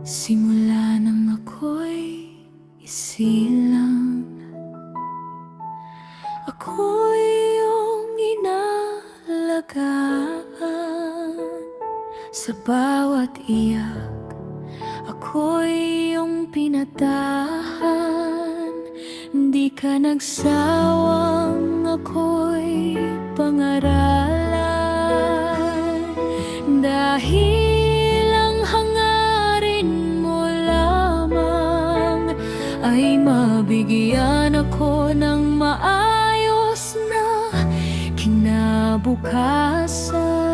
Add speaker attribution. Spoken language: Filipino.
Speaker 1: Simula nang ako'y isilang, ako'y iyong inaalagaan. Sa bawat iyak, ako'y iyong pinatahan. Di ka nagsawang ako'y pangaralan. Dahil ang hangarin mo lamang ay mabigyan ako ng maayos na kinabukasan.